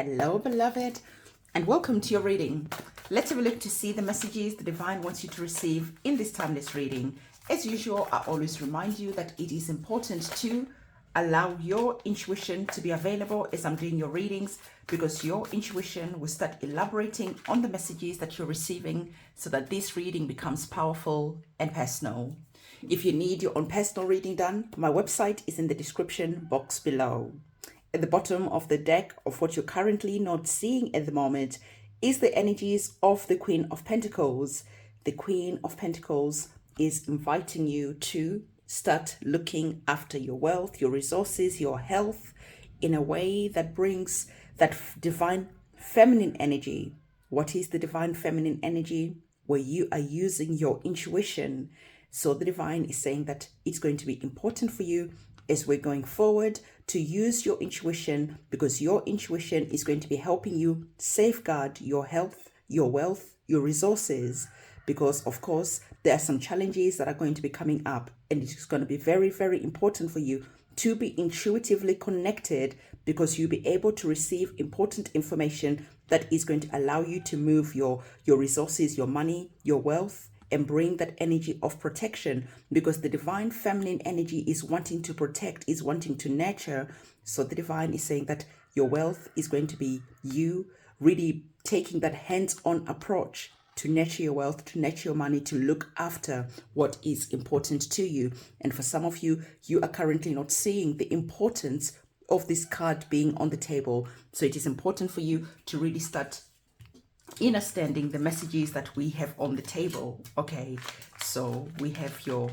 Hello, beloved, and welcome to your reading. Let's have a look to see the messages the divine wants you to receive in this timeless reading. As usual, I always remind you that it is important to allow your intuition to be available as I'm doing your readings, because your intuition will start elaborating on the messages that you're receiving so that this reading becomes powerful and personal. If you need your own personal reading done, my website is in the description box below. At the bottom of the deck of what you're currently not seeing at the moment is the energies of the Queen of Pentacles. The Queen of Pentacles is inviting you to start looking after your wealth, your resources, your health in a way that brings that divine feminine energy. What is the divine feminine energy? Where you are using your intuition. So the divine is saying that it's going to be important for you as we're going forward to use your intuition, because your intuition is going to be helping you safeguard your health, your wealth, your resources. Because of course, there are some challenges that are going to be coming up, and it's going to be very, very important for you to be intuitively connected, because you'll be able to receive important information that is going to allow you to move your resources, your money, your wealth, and bring that energy of protection, because the divine feminine energy is wanting to protect, is wanting to nurture. So the divine is saying that your wealth is going to be you really taking that hands-on approach to nurture your wealth, to nurture your money, to look after what is important to you. And for some of you, you are currently not seeing the importance of this card being on the table. So it is important for you to really start understanding the messages that we have on the table. Okay, so we have your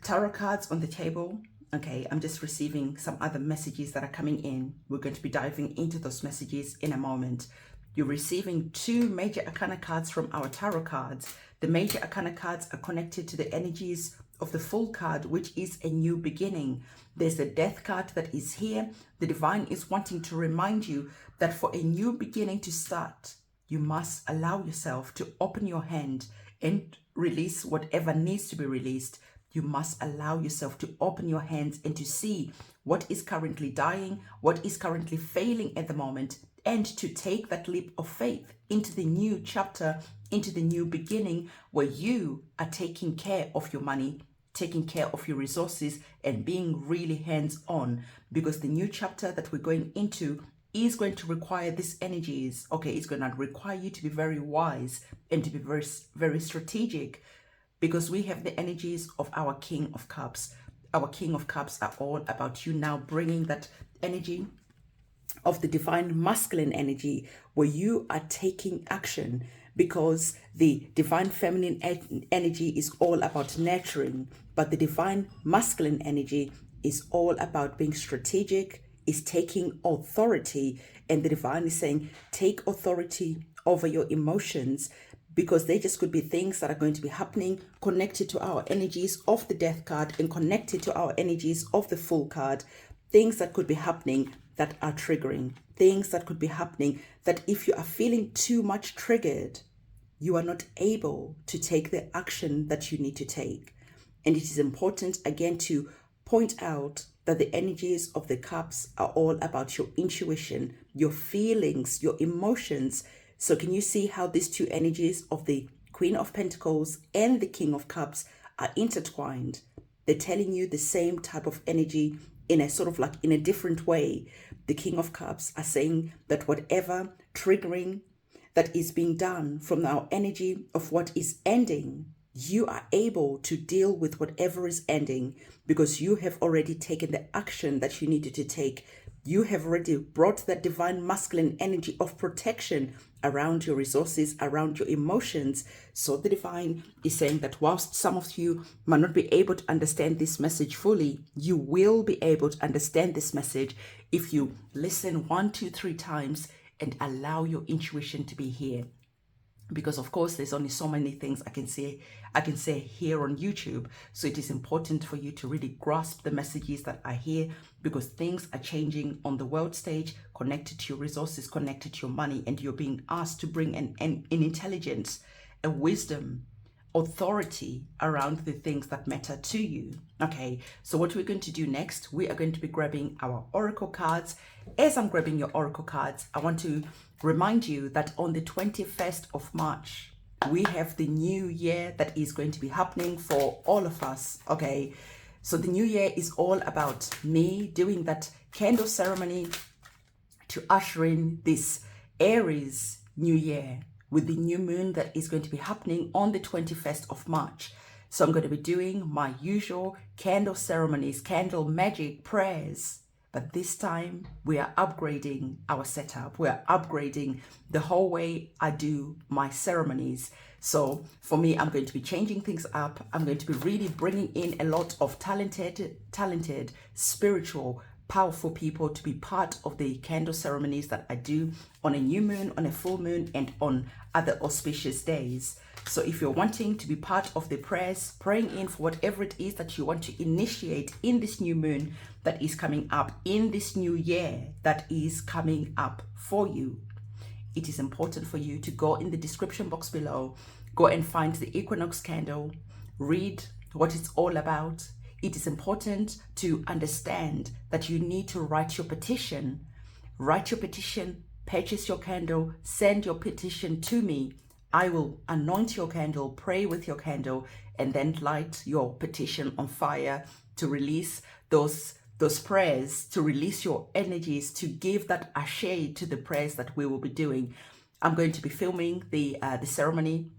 tarot cards on the table. Okay, I'm just receiving some other messages that are coming in. We're going to be diving into those messages in a moment. You're receiving two major arcana cards from our tarot cards. The major arcana cards are connected to the energies of the Fool card, which is a new beginning. There's a Death card that is here. The divine is wanting to remind you that for a new beginning to start, you must allow yourself to open your hand and release whatever needs to be released. You must allow yourself to open your hands and to see what is currently dying, what is currently failing at the moment, and to take that leap of faith into the new chapter, into the new beginning, where you are taking care of your money, taking care of your resources, and being really hands-on, because the new chapter that we're going into is going to require these energies. Okay, it's going to require you to be very wise and to be very, very strategic, because we have the energies of our King of Cups. Our King of Cups are all about you now bringing that energy of the divine masculine energy, where you are taking action, because the divine feminine energy is all about nurturing, but the divine masculine energy is all about being strategic, is taking authority. And the divine is saying, take authority over your emotions, because they just could be things that are going to be happening connected to our energies of the Death card and connected to our energies of the Fool card. Things that could be happening that are triggering, things that could be happening that if you are feeling too much triggered, you are not able to take the action that you need to take. And it is important again to point out that the energies of the cups are all about your intuition, your feelings, your emotions. So can you see how these two energies of the Queen of Pentacles and the King of Cups are intertwined? They're telling you the same type of energy in a sort of like in a different way. The King of Cups are saying that whatever triggering that is being done from our energy of what is ending, you are able to deal with whatever is ending, because you have already taken the action that you needed to take. You have already brought that divine masculine energy of protection around your resources, around your emotions. So the divine is saying that whilst some of you might not be able to understand this message fully, you will be able to understand this message if you listen 1, 2, 3 times and allow your intuition to be here. Because of course there's only so many things I can say here on YouTube. So it is important for you to really grasp the messages that are here, because things are changing on the world stage, connected to your resources, connected to your money, and you're being asked to bring an intelligence, a wisdom, authority around the things that matter to you. Okay, so what we're going to do next, we are going to be grabbing our oracle cards. As I'm grabbing your oracle cards, I want to remind you that on the 21st of March, we have the new year that is going to be happening for all of us. Okay, so the new year is all about me doing that candle ceremony to usher in this Aries new year with the new moon that is going to be happening on the 21st of March. So I'm going to be doing my usual candle ceremonies, candle magic prayers. But this time we are upgrading our setup. We are upgrading the whole way I do my ceremonies. So for me, I'm going to be changing things up. I'm going to be really bringing in a lot of talented, spiritual, powerful people to be part of the candle ceremonies that I do on a new moon, on a full moon, and on other auspicious days. So if you're wanting to be part of the prayers, praying in for whatever it is that you want to initiate in this new moon that is coming up, in this new year that is coming up for you, it is important for you to go in the description box below, go and find the equinox candle, read what it's all about. It is important to understand that you need to write your petition. Write your petition, purchase your candle, send your petition to me. I will anoint your candle, pray with your candle, and then light your petition on fire to release those prayers, to release your energies, to give that ashe to the prayers that we will be doing. I'm going to be filming the ceremony,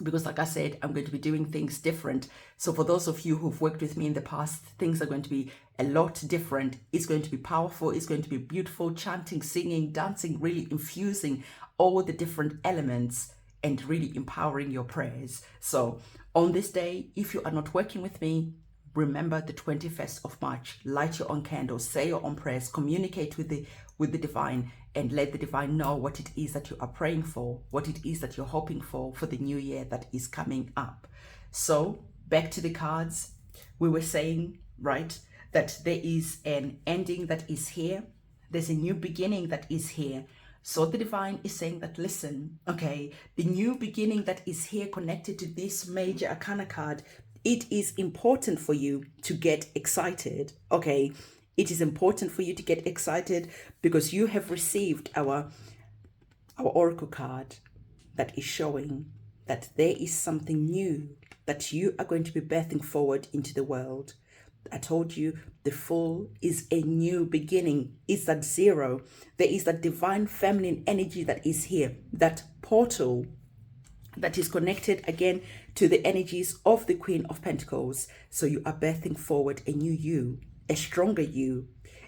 because like I said, I'm going to be doing things different. So for those of you who've worked with me in the past, things are going to be a lot different. It's going to be powerful. It's going to be beautiful, chanting, singing, dancing, really infusing all the different elements and really empowering your prayers. So on this day, if you are not working with me, remember the 21st of March, light your own candles, say your own prayers, communicate with the divine, and let the divine know what it is that you are praying for, what it is that you're hoping for the new year that is coming up. So back to the cards, we were saying, right, that there is an ending that is here. There's a new beginning that is here. So the divine is saying that, listen, okay, the new beginning that is here connected to this major arcana card, it is important for you to get excited, okay? It is important for you to get excited because you have received our oracle card that is showing that there is something new that you are going to be birthing forward into the world. I told you the full is a new beginning. It's that zero. There is that divine feminine energy that is here, that portal that is connected again to the energies of the Queen of Pentacles. So you are birthing forward a new you, a stronger you,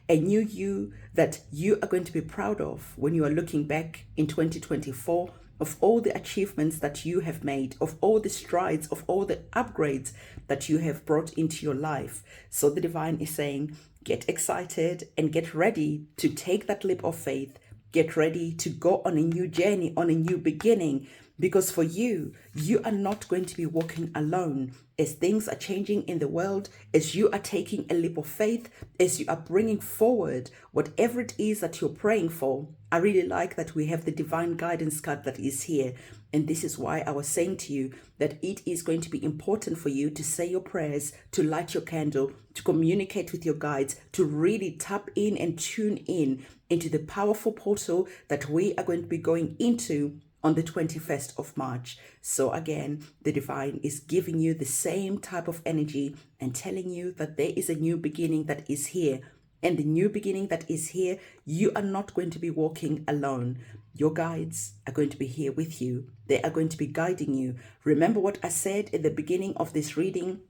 a new you that you are going to be proud of when you are looking back in 2024 of all the achievements that you have made, of all the strides, of all the upgrades that you have brought into your life. So the divine is saying, get excited and get ready to take that leap of faith. Get ready to go on a new journey, on a new beginning. Because for you, you are not going to be walking alone. As things are changing in the world, as you are taking a leap of faith, as you are bringing forward whatever it is that you're praying for. I really like that we have the divine guidance card that is here. And this is why I was saying to you that it is going to be important for you to say your prayers, to light your candle, to communicate with your guides, to really tap in and tune in into the powerful portal that we are going to be going into on the 21st of March. So again, the divine is giving you the same type of energy and telling you that there is a new beginning that is here. And the new beginning that is here, you are not going to be walking alone. Your guides are going to be here with you. They are going to be guiding you. Remember what I said at the beginning of this reading?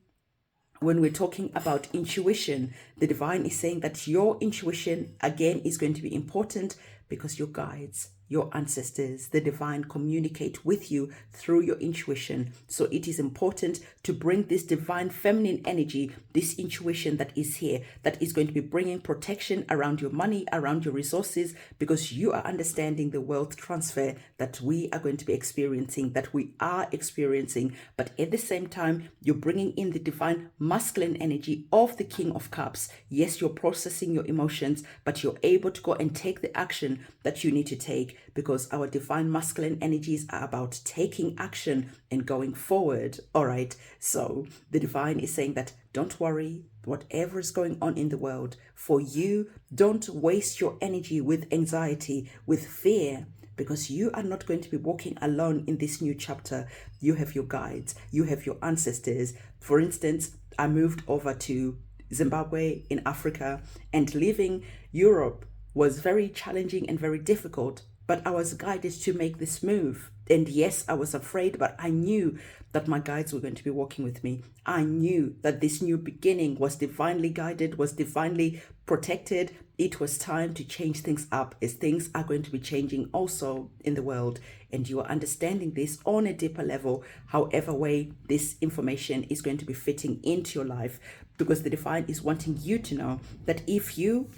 When we're talking about intuition, the divine is saying that your intuition, again, is going to be important because your guides, your ancestors, the divine communicate with you through your intuition. So it is important to bring this divine feminine energy, this intuition that is here, that is going to be bringing protection around your money, around your resources, because you are understanding the wealth transfer that we are going to be experiencing, that we are experiencing. But at the same time, you're bringing in the divine masculine energy of the King of Cups. Yes, you're processing your emotions, but you're able to go and take the action that you need to take. because our divine masculine energies are about taking action and going forward. All right. So the divine is saying that don't worry, whatever is going on in the world, for you, don't waste your energy with anxiety, with fear, because you are not going to be walking alone in this new chapter. You have your guides, you have your ancestors. For instance, I moved over to Zimbabwe in Africa, and leaving Europe was very challenging and very difficult, but I was guided to make this move. And yes, I was afraid, but I knew that my guides were going to be walking with me. I knew that this new beginning was divinely guided, was divinely protected. It was time to change things up, as things are going to be changing also in the world. And you are understanding this on a deeper level, however way this information is going to be fitting into your life, because the divine is wanting you to know that if you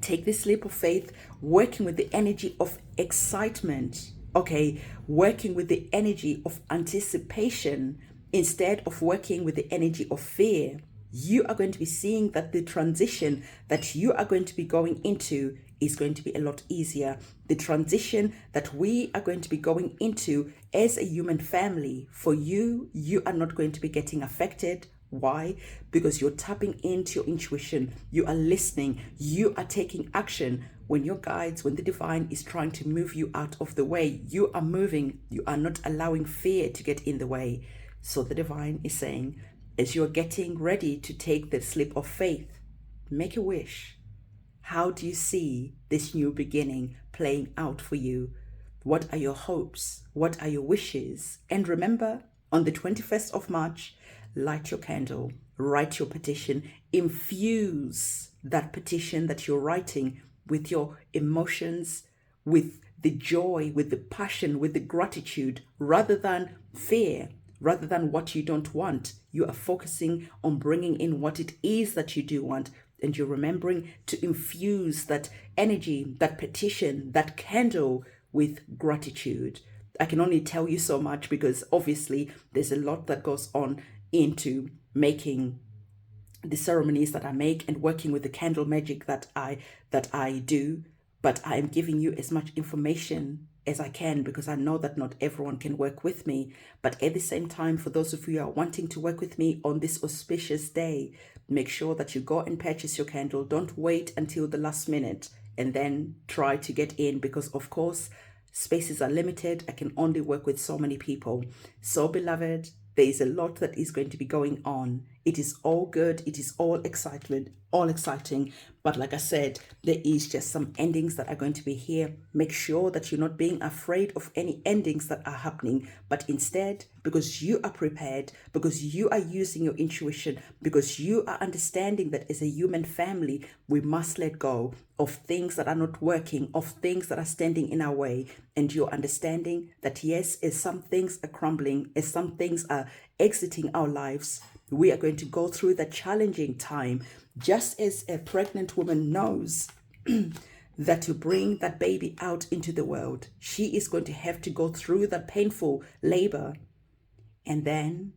take this leap of faith, working with the energy of excitement, okay, working with the energy of anticipation instead of working with the energy of fear, you are going to be seeing that the transition that you are going to be going into is going to be a lot easier. The transition that we are going to be going into as a human family, for you, you are not going to be getting affected. Why? Because you're tapping into your intuition, you are listening, you are taking action. When your guides, when the divine is trying to move you out of the way, you are moving, you are not allowing fear to get in the way. So the divine is saying, as you're getting ready to take the leap of faith, make a wish. How do you see this new beginning playing out for you? What are your hopes? What are your wishes? And remember, on the 21st of March, light your candle, write your petition, infuse that petition that you're writing with your emotions, with the joy, with the passion, with the gratitude, rather than fear, rather than what you don't want. You are focusing on bringing in what it is that you do want, and you're remembering to infuse that energy, that petition, that candle with gratitude. I can only tell you so much, because obviously there's a lot that goes on into making the ceremonies that I make and working with the candle magic that I do, but I am giving you as much information as I can, because I know that not everyone can work with me. But at the same time, for those of you who are wanting to work with me on this auspicious day, make sure that you go and purchase your candle. Don't wait until the last minute and then try to get in, because of course spaces are limited. I can only work with so many people. So beloved, there is a lot that is going to be going on. It is all good. It is all excitement, all exciting. But like I said, there is just some endings that are going to be here. Make sure that you're not being afraid of any endings that are happening, but instead, because you are prepared, because you are using your intuition, because you are understanding that as a human family, we must let go of things that are not working, of things that are standing in our way. And you're understanding that yes, as some things are crumbling, as some things are exiting our lives, we are going to go through that challenging time. Just as a pregnant woman knows that to bring that baby out into the world, she is going to have to go through that painful labor, and then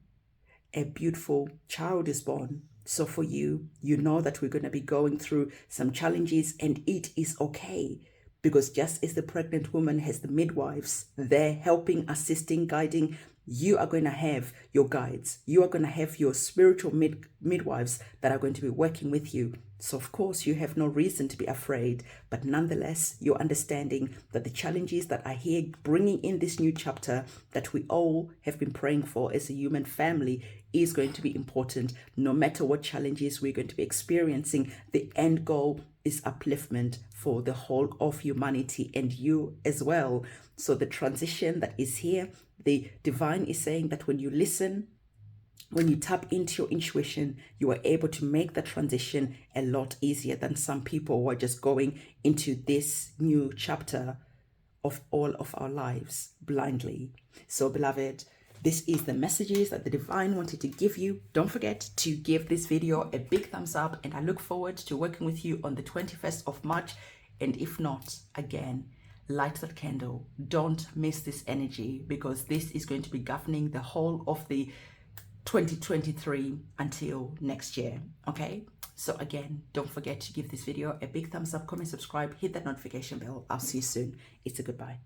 a beautiful child is born. So for you, you know that we're going to be going through some challenges, and it is okay. Because just as the pregnant woman has the midwives, they're helping, assisting, guiding, you are going to have your guides. You are going to have your spiritual midwives that are going to be working with you. So of course, you have no reason to be afraid, but nonetheless, you're understanding that the challenges that are here bringing in this new chapter that we all have been praying for as a human family is going to be important. No matter what challenges we're going to be experiencing, the end goal is upliftment for the whole of humanity and you as well. So the transition that is here, the divine is saying that when you listen, when you tap into your intuition, you are able to make the transition a lot easier than some people who are just going into this new chapter of all of our lives blindly. So beloved, this is the messages that the divine wanted to give you. Don't forget to give this video a big thumbs up, and I look forward to working with you on the 21st of March. And if not, again, light that candle. Don't miss this energy, because this is going to be governing the whole of the 2023 until next year. Okay, So again, don't forget to give this video a big thumbs up, comment, subscribe, hit that notification bell. I'll see you soon. It's a goodbye.